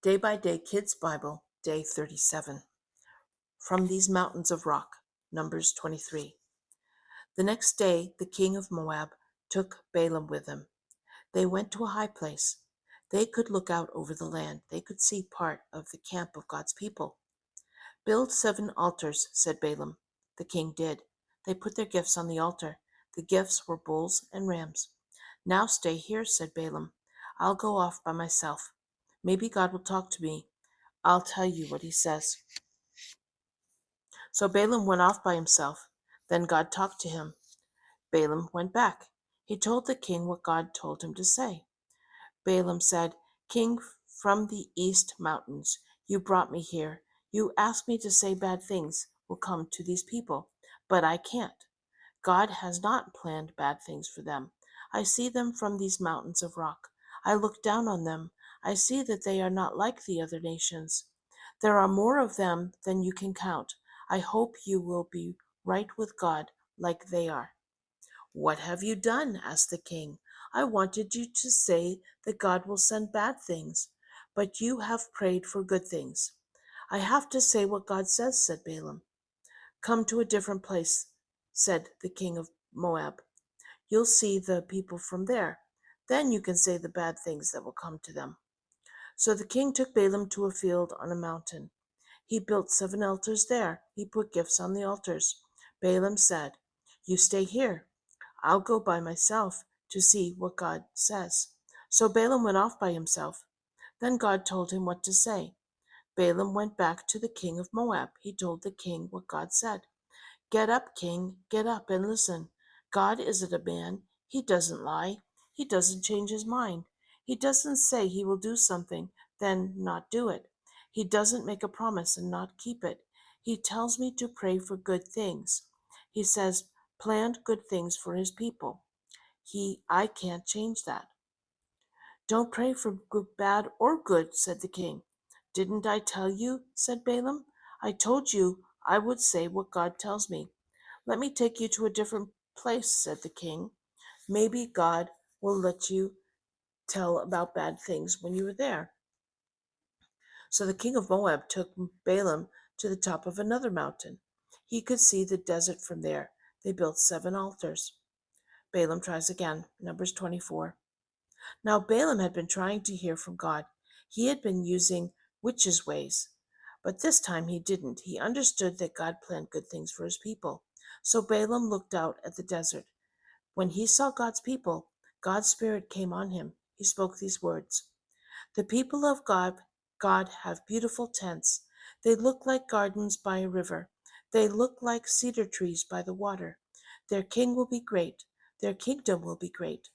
Day by Day Kids Bible, Day 37. From these mountains of rock, Numbers 23. The next day the king of Moab took Balaam with him. They went to a high place. They could look out over the land. They could see part of the camp of God's people. Build 7 altars, said Balaam. The king did. They put their gifts on the altar. The gifts were bulls and rams. Now stay here, said Balaam. I'll go off by myself. Maybe God will talk to me. I'll tell you what he says. So Balaam went off by himself. Then God talked to him. Balaam went back. He told the king what God told him to say. Balaam said, King from the east mountains, you brought me here. You asked me to say bad things will come to these people, but I can't. God has not planned bad things for them. I see them from these mountains of rock. I look down on them. I see that they are not like the other nations. There are more of them than you can count. I hope you will be right with God like they are. What have you done? Asked the king. I wanted you to say that God will send bad things, but you have prayed for good things. I have to say what God says, said Balaam. Come to a different place, said the king of Moab. You'll see the people from there. Then you can say the bad things that will come to them. So the king took Balaam to a field on a mountain. He built 7 altars there. He put gifts on the altars. Balaam said, You stay here. I'll go by myself to see what God says. So Balaam went off by himself. Then God told him what to say. Balaam went back to the king of Moab. He told the king what God said. Get up, king, get up and listen. God isn't a man. He doesn't lie. He doesn't change his mind. He doesn't say he will do something, then not do it. He doesn't make a promise and not keep it. He tells me to pray for good things. He says, planned good things for his people. I can't change that. Don't pray for good, bad or good, said the king. Didn't I tell you, said Balaam? I told you I would say what God tells me. Let me take you to a different place, said the king. Maybe God will let you tell about bad things when you are there. So the king of Moab took Balaam to the top of another mountain. He could see the desert from there. They built 7 altars. Balaam tries again, Numbers 24. Now Balaam had been trying to hear from God. He had been using witches' ways. But this time he didn't. He understood that God planned good things for his people. So Balaam looked out at the desert. When he saw God's people, God's Spirit came on him. He spoke these words. The people of God have beautiful tents. They look like gardens by a river. They look like cedar trees by the water. Their king will be great. Their kingdom will be great.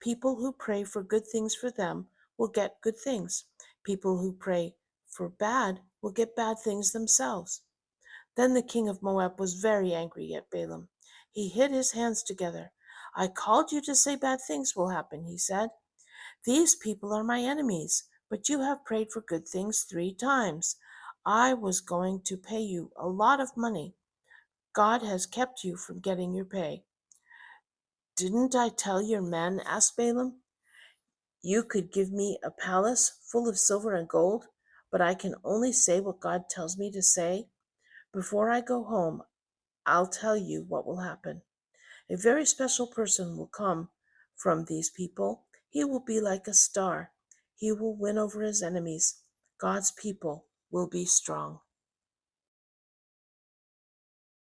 People who pray for good things for them will get good things. People who pray for bad will get bad things themselves. Then the king of Moab was very angry at Balaam. He hit his hands together. I called you to say bad things will happen, he said. These people are my enemies, but you have prayed for good things 3 times. I was going to pay you a lot of money. God has kept you from getting your pay. Didn't I tell your men, asked Balaam, you could give me a palace full of silver and gold, but I can only say what God tells me to say? Before I go home, I'll tell you what will happen. A very special person will come from these people. He will be like a star. He will win over his enemies. God's people will be strong.